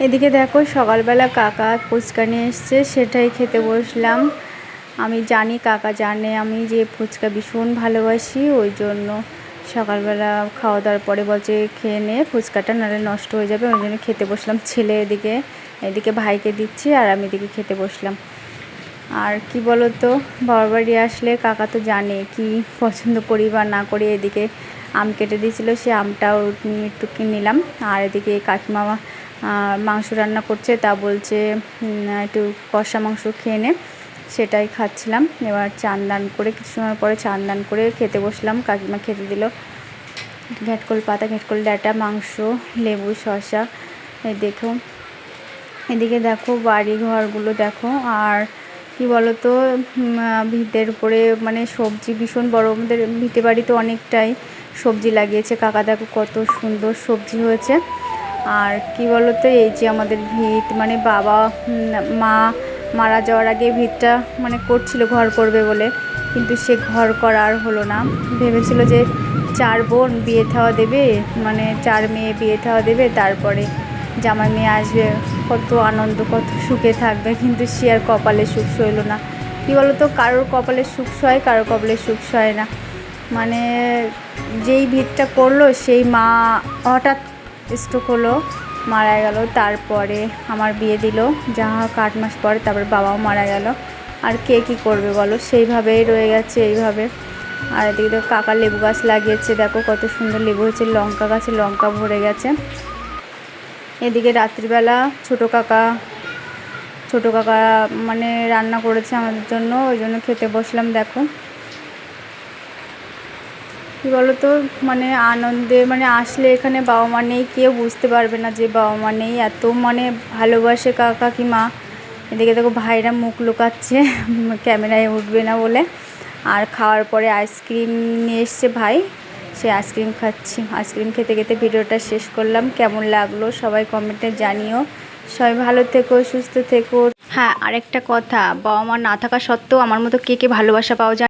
এদিকে দেখো সকালবেলা কাকা ফুচকা নিয়ে এসছে, সেটাই খেতে বসলাম। আমি জানি কাকা জানে আমি যে ফুচকা ভীষণ ভালোবাসি, ওই জন্য সকালবেলা খাওয়া দাওয়ার পরে বলছে খেয়ে নে ফুচকাটা, নাহলে নষ্ট হয়ে যাবে। ওই জন্য খেতে বসলাম। ছেলে এদিকে ভাইকে দিচ্ছি আর আমি এদিকে খেতে বসলাম। আর কি বলো তো, বাবার বাড়ি আসলে কাকা তো জানে কি পছন্দ করি বা না করি। এদিকে আম কেটে দিয়েছিল, সে আমটাও একটু নিলাম। আর এদিকে কাকিমা মাংস রান্না করছে, তা বলছে একটু কষা মাংস খেয়ে নে, সেটাই খাচ্ছিলাম। এবার চান করে কিছু সময় পরে চান করে খেতে বসলাম। কাকিমা খেতে দিল ঘ্যাটকল পাতা, ঘ্যাটকল ডাঁটা, মাংস, লেবু, শসা। এদিকে দেখো বাড়ি ঘরগুলো দেখো। আর কি বলো তো, ভিতের উপরে মানে সবজি ভীষণ বড়, আমাদের ভিটে বাড়িতে অনেকটাই সবজি লাগিয়েছে কাকা। দেখো কত সুন্দর সবজি হয়েছে। আর কি বলো তো, এই যে আমাদের ভিত মানে বাবা মা মারা যাওয়ার আগে ভিতটা মানে করছিল ঘর করবে বলে, কিন্তু সে ঘর করা আর হলো না। ভেবেছিল যে 4 বোন বিয়ে থাওয়া দেবে, মানে 4 মেয়ে বিয়ে থাওয়া দেবে, তারপরে জামাই মেয়ে আসবে, কত আনন্দ কত সুখে থাকবে। কিন্তু সে আর কপালে সুখ সইল না। কী বলো তো, কারোর কপালে সুখ সয়, কারোর কপালে সুখ সয় না। মানে যেই ভিতটা করলো সেই মা হঠাৎ স্ট্রোক হলো, মারা গেল। তারপরে আমার বিয়ে দিল, যা 8 মাস পরে তারপর বাবাও মারা গেল। আর কে কী করবে বলো, সেইভাবেই রয়ে গেছে এইভাবে। আর এদিকে দেখো কাকা লেবু গাছ লাগিয়েছে, দেখো কত সুন্দর লেবু হয়েছে। লঙ্কা গাছে লঙ্কা ভরে গেছে। এদিকে রাত্রিবেলা ছোটো কাকা মানে রান্না করেছে আমাদের জন্য, ওই জন্য খেতে বসলাম। দেখো কী বলো তো, মানে আনন্দে মানে আসলে এখানে বাবা মা নেই, কেউ বুঝতে পারবে না যে বাবা মা নেই, এত মানে ভালোবাসে কাকিমা। এদিকে দেখো ভাইরা মুখ লুকাচ্ছে ক্যামেরায় উঠবে না বলে। আর খাওয়ার পরে আইসক্রিম নিয়ে এসছে ভাই, সে আইসক্রিম খাচ্ছি। আইসক্রিম খেতে খেতে ভিডিওটা শেষ করলাম। কেমন লাগলো সবাই কমেন্টে জানিও। সবাই ভালো থেকো, সুস্থ থেকো। হ্যাঁ, আরেকটা কথা, বাবা মা না থাকা সত্ত্বেও আমার মতো কে ভালোবাসা পাওয়া যায়।